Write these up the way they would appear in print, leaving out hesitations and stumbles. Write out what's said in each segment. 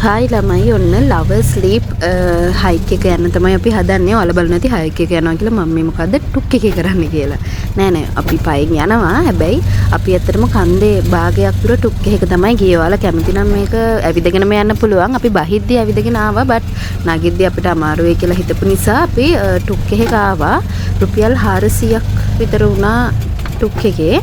Hi ළමයි ඔන්න ලව sleep hike එක යන්න තමයි අපි හදන්නේ. ඔයාලා බලන්න ඇති හයික් එක යනවා කියලා මම මේ මොකද්ද ටුක් එකේ කරන්න කියලා. නෑ අපි පයින් යනවා. හැබැයි අපි ඇත්තටම කන්දේ භාගයක් දුර ටුක් එකක තමයි ගියේ. ඔයාලා කැමති නම් මේක ඇවිදගෙනම යන්න පුළුවන්. අපි බහිද්දි ඇවිදගෙන ආවා. බට් නගිද්දි අපිට අමාරු වෙයි කියලා හිතපු නිසා අපි ටුක් එකක ආවා. රුපියල් 400ක් විතර වුණා ටුක් එකේ.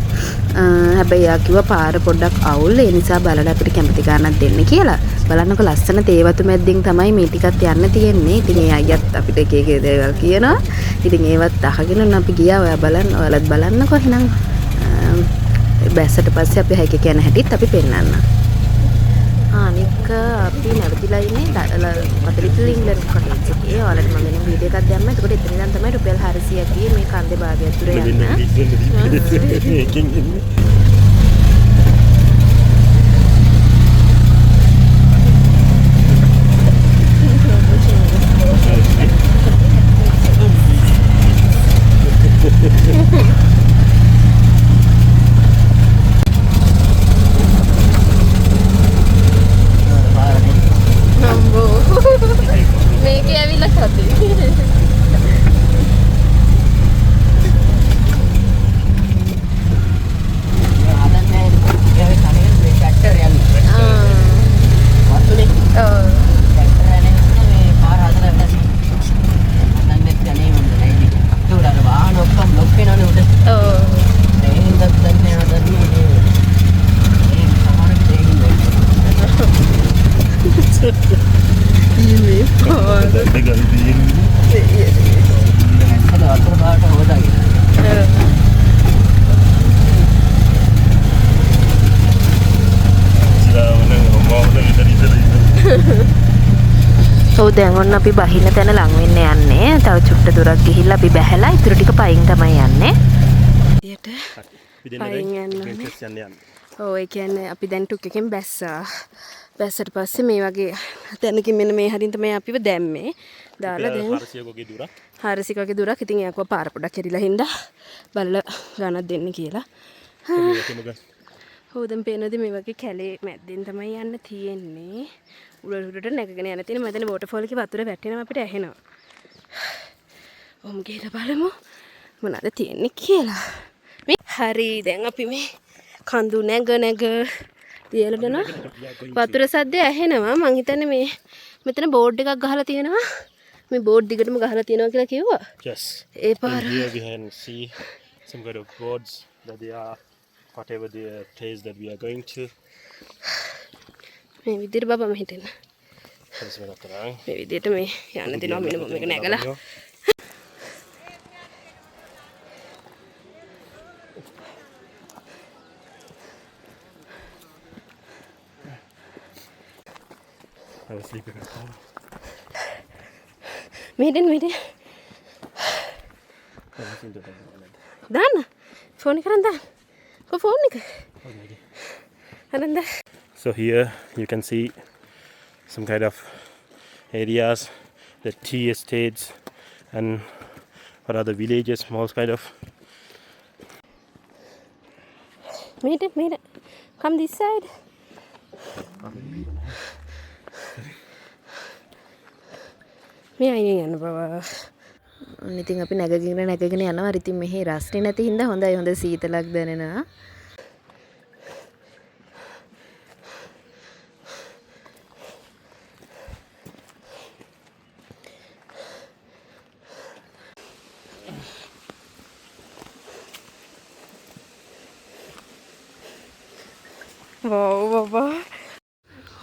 හැබැයි යා කිව්වා පාර පොඩ්ඩක් අවුල් ඒ නිසා බලලා අපිට කැමති ගාණක් දෙන්න කියලා. බලන්නකො ලස්සන තේවතු මැද්දෙන් තමයි මේ ටිකත් යන්න තියෙන්නේ. ඉතින් ඒ අයියත් අපිට එක එක දේවල් කියනවා. ඉතින් ඒවත් අහගෙන අපි ගියා. ඔයා බලන්න, ඔයාලත් බලන්නකො එහෙනම්. බැස්සට පස්සේ අපි හයික් එක යන හැටිත් අපි පෙන්නන්න. අනික අපි නැවතිලා ඉන්නේ ලිටල් ඉංග්ලන්ඩ් කොටේජ් එකේ. ඔයාලට මම වෙන වීඩියෝ එකක් දැම්මා. එතකොට එතන ඉඳන් තමයි රුපියල් 400ක් ගියේ මේ කන්දේ භාගයක් දුර යන්න. මේකේ ඇවිල්ලා කතේ. ඔව් දැන් ඔන්න අපි බහින තැන ලඟ වෙන්න යන්නේ. තව චුට්ට දුරක් ගිහිල්ලා අපි බැහැලා ඊටු ටික පයින් තමයි යන්නේ. පයින් යන්නේ. ඔව් ඒ කියන්නේ අපි දැන් ටුක් එකෙන් බැස්සා. බැස්සට පස්සේ මේ වගේ තැනකින් මෙන්න මේ හරින් තමයි අපිව දැම්මේ. දාලා දැන් 400 වගේ දුරක්. 400 වගේ දුරක්. ඉතින් එයාකව පාර පොඩක් කෙරිලා හින්දා බලලා ගණන් දෙන්න කියලා. ඔව් දැන් පේනවාද මේ වගේ කැලේ මැද්දෙන් තමයි යන්න තියෙන්නේ. උඩට නැගගෙන යන තියෙන මැදනේ වෝටර්ෆෝල් එකේ වතුර වැටෙනවා අපිට ඇහෙනවා. ඔම් ගිහලා බලමු මොනවද තියෙන්නේ කියලා. මේ හරි දැන් අපි මේ කඳු නැග තියලගෙන වතුර සද්දය ඇහෙනවා. මං හිතන්නේ මේ මෙතන බෝඩ් එකක් ගහලා තියෙනවා. මේ බෝඩ් දිගටම ගහලා තියෙනවා කියලා කිව්වා. Yes. ඒ පාර. Here we can see some kind of boards that they are whatever the place that we are going to. මේ විදිහට බබා මම හිතන්නේ. මේ විදිහට මේ යන්න දෙනවා මෙන්න මේක නැගලා. I was sleeping at home. මෙහෙට. දාන්න. ෆෝන් එක කරන් දාන්න. කො ෆෝන් එක? අරන් දාන්න. So here you can see some kind of areas, the tea estates and what are the villages, most kind of. Meet. Come this side. මේ අයියෙන් යන්න බවා. ඉතින් අපි නැගගෙන යනවා. ඉතින් මෙහි රස්නේ නැති හින්දා හොඳයි. හොඳ සීතලක් දැනෙනවා.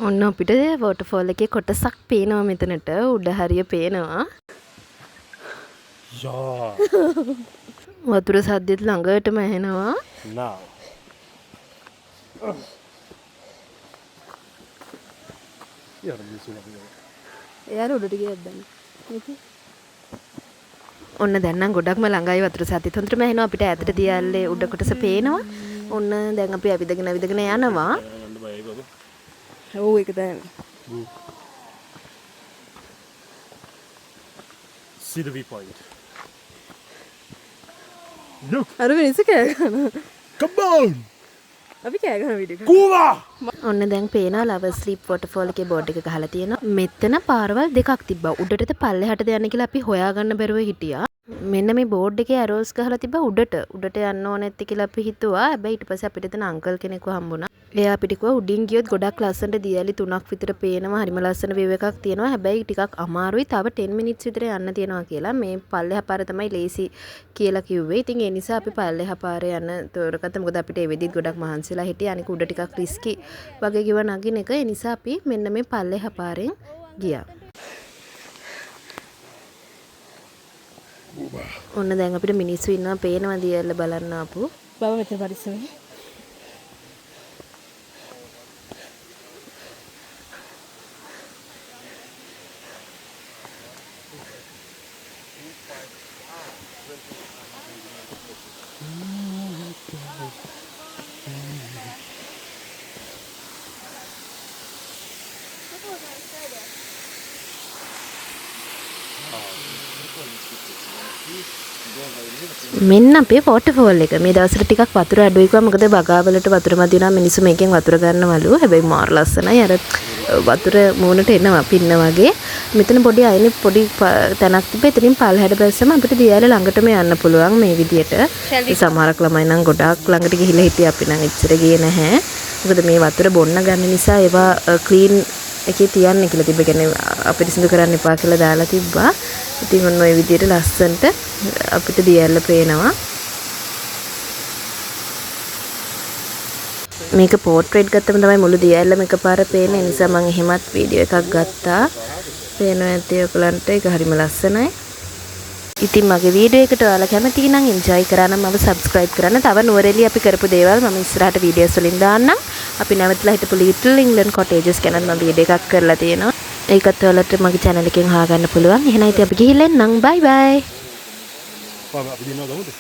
ඔන්න අපිට වෝටර්ෆෝල් එකේ කොටසක් පේනවා මෙතනට. උඩ හරිය පේනවා. වතුර සද්දෙත් ළඟටම ඇහෙනවා. Now. එයාලා උඩට ගියත් දන්නේ. ඔන්න දැන් නම් ගොඩක්ම ළඟයි වතුර සද්දෙත් හොඳටම ඇහෙනවා. අපිට ඈතට තියාල්ලේ උඩ කොටස පේනවා. ඔන්න දැන් අපි ඇවිදගෙන යනවා. ඔව් ඒක දැන්. See the viewpoint. Look. අර වෙනස කෑ ගන්න. Come on. අපි කෑ ගහන වීඩියෝ Kuva! ඔන්න දැන් පේනවා ලවර් ස්ලීප් වොටර්ෆෝල් එකේ බෝඩ් එක ගහලා තියෙනවා. මෙතන පාරවල් දෙකක් තිබ්බා. උඩටද පල්ලෙහාටද යන්න කියලා අපි හොයාගන්න බැරුව හිටියා. මෙන්න මේ බෝඩ් එකේ ඇරෝස් ගහලා තිබ්බා උඩට යන්න ඕනේ නැති කියලා අපි හිතුවා. හැබැයි ඊට පස්සේ අපිට එතන අංකල් කෙනෙක්ව හම්බුණා. එයා අපිට කිව්වා උඩින් ගියොත් ගොඩක් ලස්සනට දියැලි 3ක් විතර පේනවා. හරිම ලස්සන view එකක් තියෙනවා. හැබැයි ටිකක් අමාරුයි. තව 10 minutes විතර යන්න තියෙනවා කියලා. මේ පල්ලෙහා පාර තමයි ලේසි කියලා කිව්වේ. ඉතින් ඒ නිසා අපි පල්ලෙහා පාරේ යන්න තෝරගත්තා. මොකද අපිට ඒ වෙදිත් ගොඩක් මහන්සිලා හිටියා. අනික උඩ ටිකක් රිස්කි වගේ කිව්වා නගින එක. ඒ නිසා අපි මෙන්න මේ පල්ලෙහා පාරෙන් ගියා. ඔන්න දැන් අපිට මිනිස්සු ඉන්නවා පේනවා දියැල්ල බලන්න ආපු. බව මෙතන පරිස්සමයි මෙන්න අපේ වොටර්ෆෝල් එක. මේ දවස්වල ටිකක් වතුර අඩුයි කිව්වා. මොකද බගාවලට වතුර මදි වුණා. මිනිස්සු මේකෙන් වතුර ගන්නවලු. හැබැයි මාර ලස්සනයි. අර වතුර මූණට එනවා පින්න වගේ. මෙතන පොඩි අයිනේ පොඩි තැනක් තිබ්බා. එතනින් පල්ලෙහාට බැස්සම අපිට දියැල ළඟටම යන්න පුළුවන් මේ විදියට. සමහරක් ළමයි නම් ගොඩාක් ළඟට ගිහිල්ලා හිටියේ. අපි නම් එච්චර ගියේ නැහැ. මොකද මේ වතුර බොන්න ගන්න නිසා ඒවා ක්ලීන් එකේ තියන්න කියලා තිබ්බ. කියන්නේ අපිරිසිදු කරන්න එපා කියලා දාලා තිබ්බා. ඉතින් ඔන්න ඔය විදියට ලස්සනට අපිට දියැල්ල පේනවා. මේක පෝර්ට්‍රේට් ගත්තම තමයි මුළු දියැල්ලම එකපාර පේන්නේ. ඒ නිසා මම එහෙමත් වීඩියෝ එකක් ගත්තා. පේනවා ඇති ඔයගලන්ට. ඒක හරිම ලස්සනයි. ඉතින් මගේ වීඩියෝ එකට ඔයාලා කැමති නම් එන්ජොයි කරා නම් මම සබ්ස්ක්‍රයිබ් කරන්න. තව නුවරඑළිය අපි කරපු දේවල් මම ඉස්සරහට වීඩියෝස් වලින් දාන්නම්. අපි නැවතලා හිටපු ලිටල් ඉංග්ලන්ඩ් කොටේජස් ගැන මම වීඩියෝ එකක් කරලා තියෙනවා. ඒකත් ඔයාලට මගේ channel එකෙන් අහගන්න පුළුවන්. එහෙනම් ඉතින් අපි ගිහිල්ලා එන්නම්. බයි බයි. Apa, apa dia nak tahu tu?